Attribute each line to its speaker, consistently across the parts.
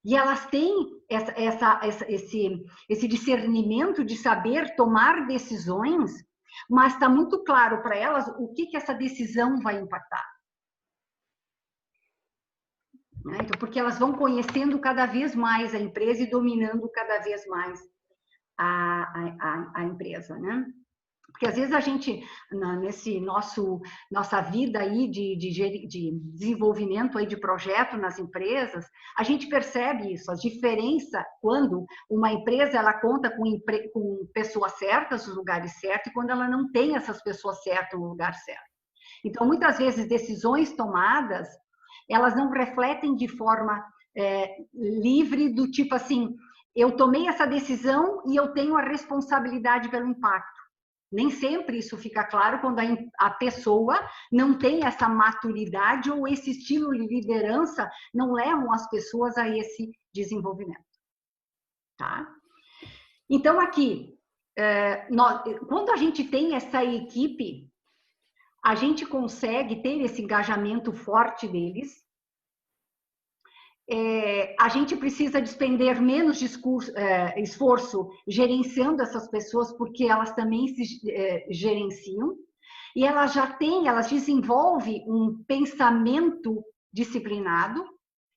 Speaker 1: E elas têm esse discernimento de saber tomar decisões, mas está muito claro para elas o que essa decisão vai impactar. Então, porque elas vão conhecendo cada vez mais a empresa e dominando cada vez mais a empresa, né? Porque às vezes a gente, nesse nossa vida aí de desenvolvimento aí de projeto nas empresas, a gente percebe isso, a diferença quando uma empresa ela conta com pessoas certas, nos lugares certos, e quando ela não tem essas pessoas certas no lugar certo. Então, muitas vezes, decisões tomadas, elas não refletem de forma livre, do tipo assim, eu tomei essa decisão e eu tenho a responsabilidade pelo impacto. Nem sempre isso fica claro quando a pessoa não tem essa maturidade ou esse estilo de liderança não levam as pessoas a esse desenvolvimento. Tá? Então, aqui, quando a gente tem essa equipe, a gente consegue ter esse engajamento forte deles. A gente precisa despender menos esforço gerenciando essas pessoas, porque elas também se gerenciam, e elas desenvolvem um pensamento disciplinado,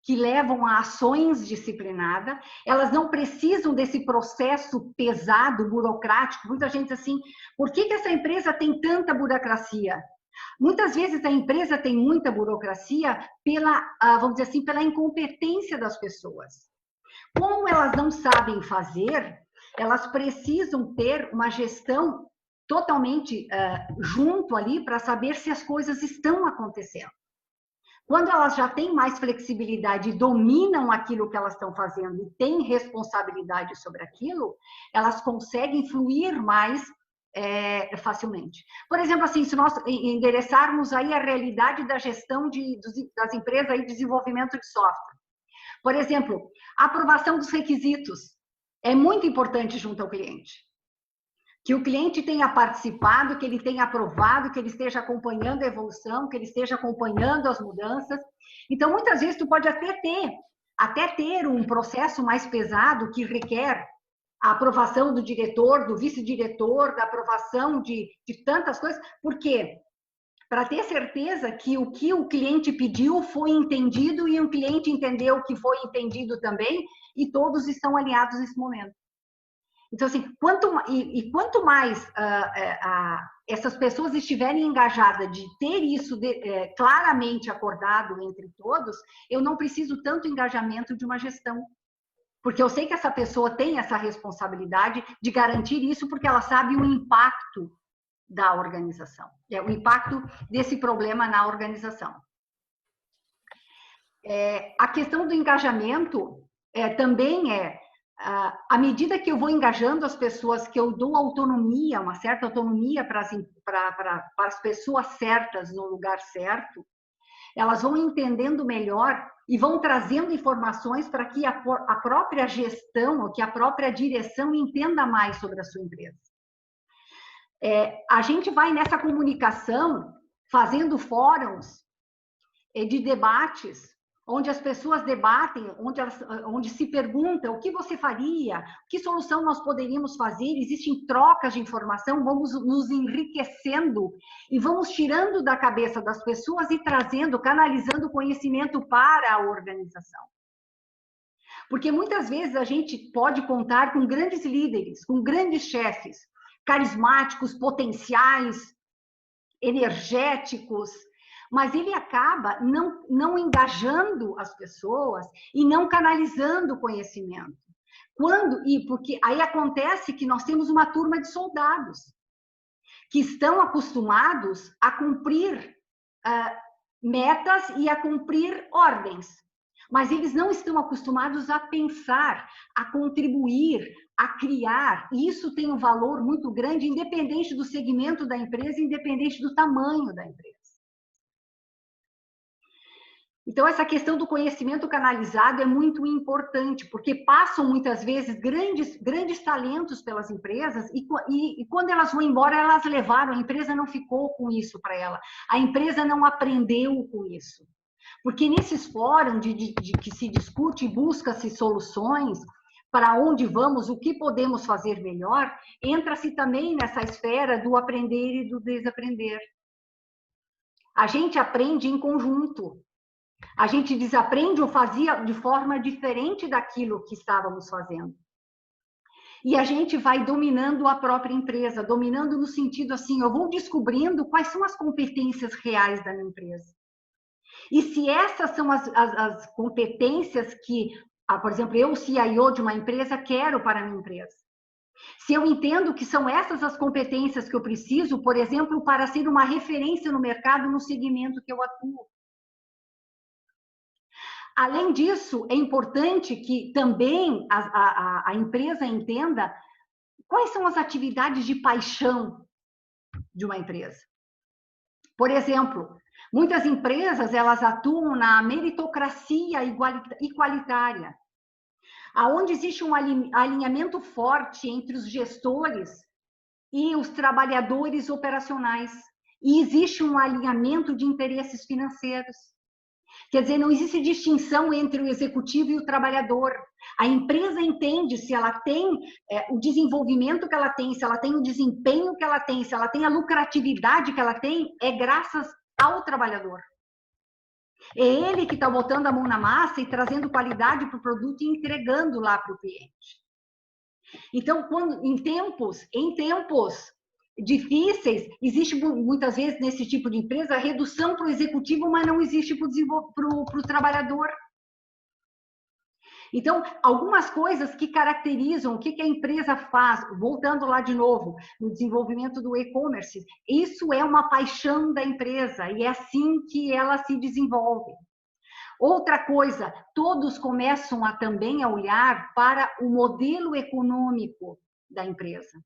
Speaker 1: que levam a ações disciplinadas, elas não precisam desse processo pesado, burocrático. Muita gente diz assim, por que essa empresa tem tanta burocracia? Muitas vezes a empresa tem muita burocracia vamos dizer assim, pela incompetência das pessoas. Como elas não sabem fazer, elas precisam ter uma gestão totalmente junto ali para saber se as coisas estão acontecendo. Quando elas já têm mais flexibilidade e dominam aquilo que elas estão fazendo e têm responsabilidade sobre aquilo, elas conseguem fluir mais facilmente. Por exemplo, assim, se nós endereçarmos aí a realidade da gestão das empresas aí de desenvolvimento de software. Por exemplo, a aprovação dos requisitos é muito importante junto ao cliente. Que o cliente tenha participado, que ele tenha aprovado, que ele esteja acompanhando a evolução, que ele esteja acompanhando as mudanças. Então, muitas vezes, tu pode até ter um processo mais pesado que requer a aprovação do diretor, do vice-diretor, da aprovação de tantas coisas. Por quê? Para ter certeza que o cliente pediu foi entendido e o cliente entendeu que foi entendido também e todos estão alinhados nesse momento. Então, assim, quanto mais essas pessoas estiverem engajadas de ter isso claramente acordado entre todos, eu não preciso tanto engajamento de uma gestão. Porque eu sei que essa pessoa tem essa responsabilidade de garantir isso, porque ela sabe o impacto da organização, o impacto desse problema na organização. A questão do engajamento também à medida que eu vou engajando as pessoas, que eu dou autonomia, uma certa autonomia para as pessoas certas no lugar certo, elas vão entendendo melhor e vão trazendo informações para que a própria gestão, ou que a própria direção entenda mais sobre a sua empresa. A gente vai nessa comunicação fazendo fóruns de debates, onde as pessoas debatem, onde se pergunta o que você faria, que solução nós poderíamos fazer, existem trocas de informação, vamos nos enriquecendo e vamos tirando da cabeça das pessoas e trazendo, canalizando conhecimento para a organização. Porque muitas vezes a gente pode contar com grandes líderes, com grandes chefes, carismáticos, potenciais, energéticos, mas ele acaba não engajando as pessoas e não canalizando o conhecimento. Porque aí acontece que nós temos uma turma de soldados que estão acostumados a cumprir metas e a cumprir ordens, mas eles não estão acostumados a pensar, a contribuir, a criar, e isso tem um valor muito grande, independente do segmento da empresa, independente do tamanho da empresa. Então, essa questão do conhecimento canalizado é muito importante, porque passam muitas vezes grandes talentos pelas empresas e quando elas vão embora, elas levaram, a empresa não ficou com isso para ela, a empresa não aprendeu com isso. Porque nesses fóruns de que se discute e busca-se soluções para onde vamos, o que podemos fazer melhor, entra-se também nessa esfera do aprender e do desaprender. A gente aprende em conjunto. A gente desaprende ou fazia de forma diferente daquilo que estávamos fazendo. E a gente vai dominando a própria empresa, dominando no sentido assim, eu vou descobrindo quais são as competências reais da minha empresa. E se essas são as competências que, por exemplo, eu, CIO de uma empresa, quero para a minha empresa. Se eu entendo que são essas as competências que eu preciso, por exemplo, para ser uma referência no mercado, no segmento que eu atuo. Além disso, é importante que também a empresa entenda quais são as atividades de paixão de uma empresa. Por exemplo, muitas empresas, elas atuam na meritocracia igualitária, aonde existe um alinhamento forte entre os gestores e os trabalhadores operacionais. E existe um alinhamento de interesses financeiros. Quer dizer, não existe distinção entre o executivo e o trabalhador. A empresa entende se ela tem o desenvolvimento que ela tem, se ela tem o desempenho que ela tem, se ela tem a lucratividade que ela tem, é graças ao trabalhador. É ele que está botando a mão na massa e trazendo qualidade para o produto e entregando lá para o cliente. Então, em tempos difíceis, existe muitas vezes nesse tipo de empresa a redução para o executivo, mas não existe para o trabalhador. Então, algumas coisas que caracterizam o que a empresa faz, voltando lá de novo, no desenvolvimento do e-commerce, isso é uma paixão da empresa e é assim que ela se desenvolve. Outra coisa, todos começam também a olhar para o modelo econômico da empresa.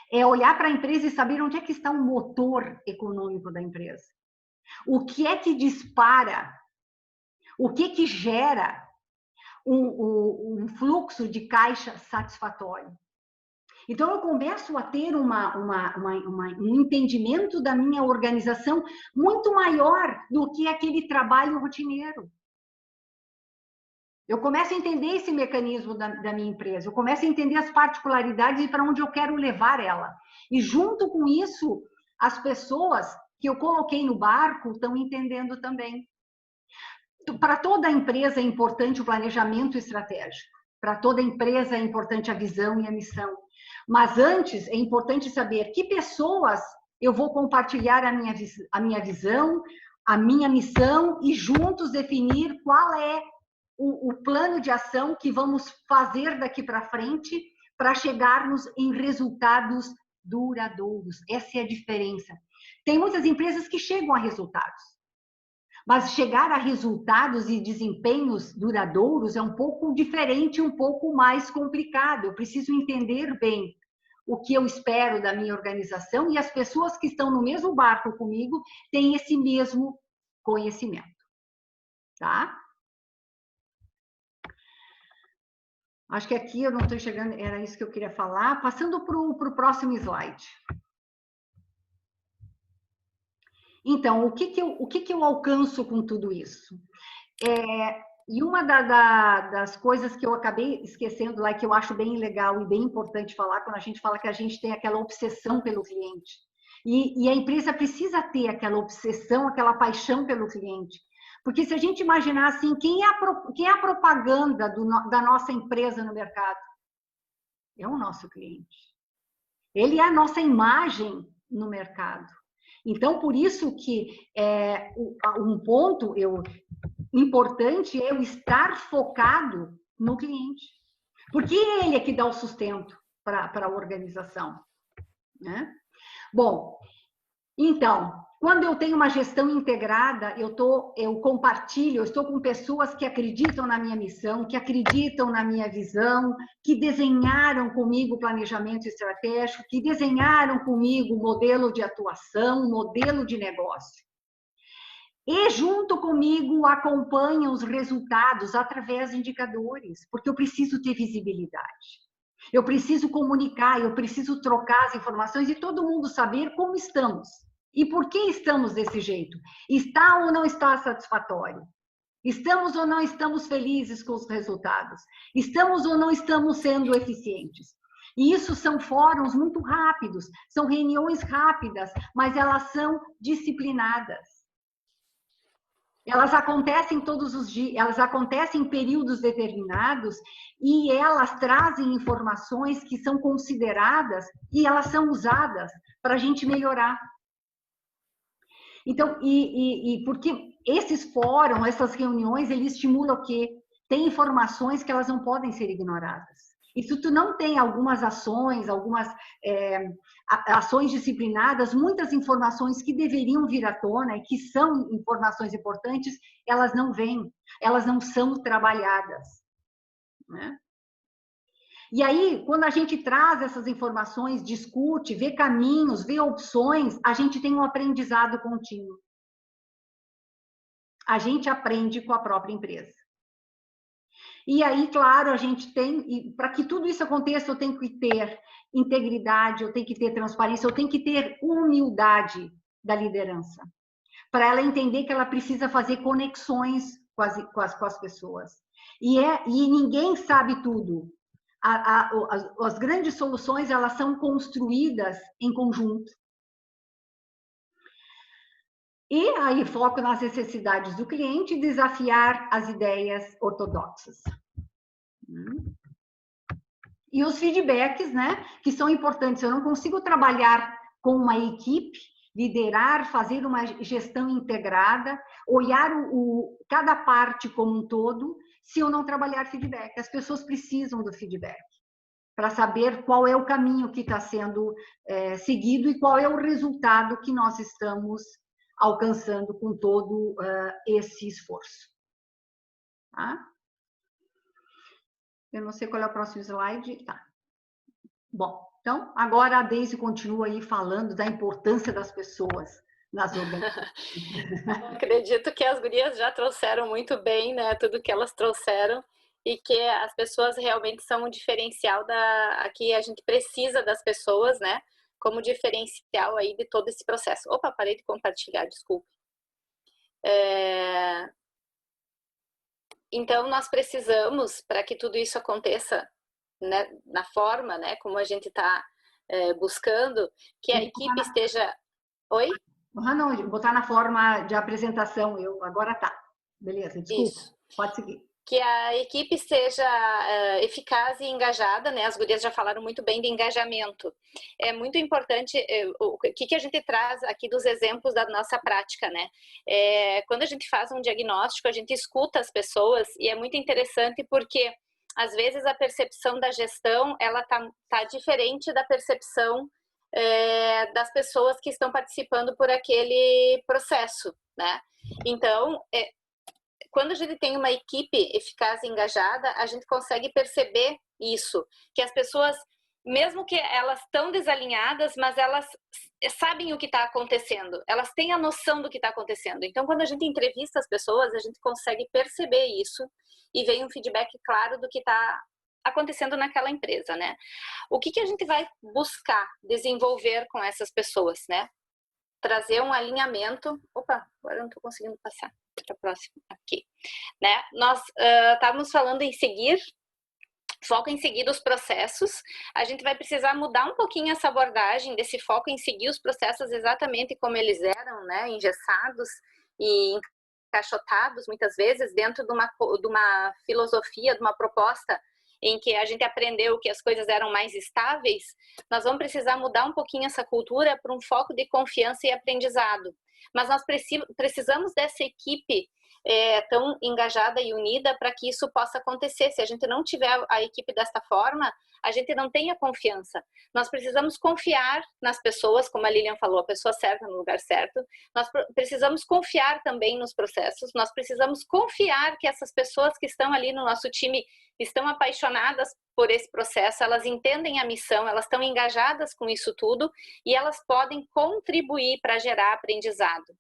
Speaker 1: É olhar para a empresa e saber onde é que está o motor econômico da empresa. O que é que dispara? O que que gera um fluxo de caixa satisfatório? Então, eu começo a ter um entendimento da minha organização muito maior do que aquele trabalho rotineiro. Eu começo a entender esse mecanismo da minha empresa, eu começo a entender as particularidades e para onde eu quero levar ela. E junto com isso, as pessoas que eu coloquei no barco estão entendendo também. Para toda empresa é importante o planejamento estratégico. Para toda empresa é importante a visão e a missão. Mas antes é importante saber que pessoas eu vou compartilhar a minha visão, a minha missão e juntos definir qual é o plano de ação que vamos fazer daqui para frente para chegarmos em resultados duradouros. Essa é a diferença. Tem muitas empresas que chegam a resultados, mas chegar a resultados e desempenhos duradouros é um pouco diferente, um pouco mais complicado. Eu preciso entender bem o que eu espero da minha organização e as pessoas que estão no mesmo barco comigo têm esse mesmo conhecimento, tá? Acho que aqui eu não estou chegando, era isso que eu queria falar. Passando para o próximo slide. Então, o que eu alcanço com tudo isso? E uma das coisas que eu acabei esquecendo lá, que eu acho bem legal e bem importante falar, quando a gente fala que a gente tem aquela obsessão pelo cliente. E a empresa precisa ter aquela obsessão, aquela paixão pelo cliente. Porque se a gente imaginar assim, quem é a propaganda da nossa empresa no mercado? É o nosso cliente. Ele é a nossa imagem no mercado. Então, por isso que um ponto importante é eu estar focado no cliente. Porque ele é que dá o sustento para a organização, né? Bom, então, quando eu tenho uma gestão integrada, eu compartilho, eu estou com pessoas que acreditam na minha missão, que acreditam na minha visão, que desenharam comigo o planejamento estratégico, que desenharam comigo o modelo de atuação, modelo de negócio. E junto comigo acompanham os resultados através de indicadores, porque eu preciso ter visibilidade. Eu preciso comunicar, eu preciso trocar as informações e todo mundo saber como estamos. E por que estamos desse jeito? Está ou não está satisfatório? Estamos ou não estamos felizes com os resultados? Estamos ou não estamos sendo eficientes? E isso são fóruns muito rápidos, são reuniões rápidas, mas elas são disciplinadas. Elas acontecem todos os dias, elas acontecem em períodos determinados e elas trazem informações que são consideradas e elas são usadas para a gente melhorar. Então, porque esses fóruns, essas reuniões, eles estimulam o quê? Tem informações que elas não podem ser ignoradas. E se tu não tem algumas ações, algumas ações disciplinadas, muitas informações que deveriam vir à tona e que são informações importantes, elas não vêm, elas não são trabalhadas, né? E aí, quando a gente traz essas informações, discute, vê caminhos, vê opções, a gente tem um aprendizado contínuo. A gente aprende com a própria empresa. E aí, claro, a gente tem, para que tudo isso aconteça, eu tenho que ter integridade, eu tenho que ter transparência, eu tenho que ter humildade da liderança. Para ela entender que ela precisa fazer conexões com as pessoas. E ninguém sabe tudo. As grandes soluções, elas são construídas em conjunto. E aí, foco nas necessidades do cliente e desafiar as ideias ortodoxas. E os feedbacks, né, que são importantes. Eu não consigo trabalhar com uma equipe, liderar, fazer uma gestão integrada, olhar cada parte como um todo, se eu não trabalhar feedback. As pessoas precisam do feedback para saber qual é o caminho que está sendo seguido e qual é o resultado que nós estamos alcançando com todo esse esforço. Tá? Eu não sei qual é o próximo slide. Tá. Bom, então, agora a Deise continua aí falando da importância das pessoas nas organizações.
Speaker 2: Acredito que as gurias já trouxeram muito bem, né, tudo que elas trouxeram e que as pessoas realmente são um diferencial aqui a gente precisa das pessoas, né, como diferencial aí de todo esse processo. Opa, parei de compartilhar, desculpe. Então, nós precisamos, para que tudo isso aconteça, né, na forma, né, como a gente está buscando, que a equipe esteja... Oi?
Speaker 1: Não, botar na forma de apresentação, agora tá. Beleza, desculpa.
Speaker 2: Isso.
Speaker 1: Pode seguir.
Speaker 2: Que a equipe seja eficaz e engajada, né? As gurias já falaram muito bem de engajamento. É muito importante o que a gente traz aqui dos exemplos da nossa prática, né? Quando a gente faz um diagnóstico, a gente escuta as pessoas e é muito interessante porque às vezes a percepção da gestão ela tá diferente da percepção das pessoas que estão participando por aquele processo, né? Então, quando a gente tem uma equipe eficaz e engajada, a gente consegue perceber isso, que as pessoas, mesmo que elas estão desalinhadas, mas elas sabem o que está acontecendo, elas têm a noção do que está acontecendo. Então, quando a gente entrevista as pessoas, a gente consegue perceber isso e vem um feedback claro do que está acontecendo naquela empresa, né? O que a gente vai buscar desenvolver com essas pessoas, né? Trazer um alinhamento... Opa, agora eu não estou conseguindo passar para a próxima aqui, né? Nós estávamos falando em seguir, foco em seguir os processos. A gente vai precisar mudar um pouquinho essa abordagem desse foco em seguir os processos exatamente como eles eram, né? Engessados e encaixotados muitas vezes dentro de uma filosofia, de uma proposta em que a gente aprendeu que as coisas eram mais estáveis. Nós vamos precisar mudar um pouquinho essa cultura para um foco de confiança e aprendizado. Mas nós precisamos dessa equipe tão engajada e unida para que isso possa acontecer. Se a gente não tiver a equipe desta forma, a gente não tem a confiança. Nós precisamos confiar nas pessoas, como a Lilian falou, a pessoa certa no lugar certo. Nós precisamos confiar também nos processos. Nós precisamos confiar que essas pessoas que estão ali no nosso time estão apaixonadas por esse processo, elas entendem a missão, elas estão engajadas com isso tudo e elas podem contribuir para gerar aprendizado.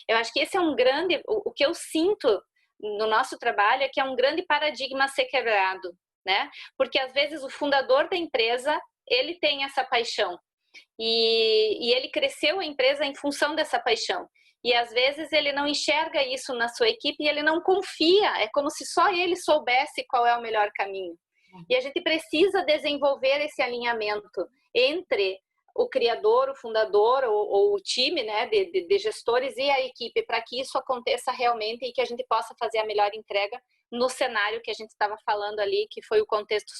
Speaker 2: Eu acho que esse é um grande... O que eu sinto no nosso trabalho é que é um grande paradigma a ser quebrado, né? Porque às vezes o fundador da empresa, ele tem essa paixão, E ele cresceu a empresa em função dessa paixão. E às vezes ele não enxerga isso na sua equipe e ele não confia, é como se só ele soubesse qual é o melhor caminho. E a gente precisa desenvolver esse alinhamento entre o criador, o fundador ou o time, né, de gestores e a equipe, para que isso aconteça realmente e que a gente possa fazer a melhor entrega no cenário que a gente estava falando ali, que foi o contexto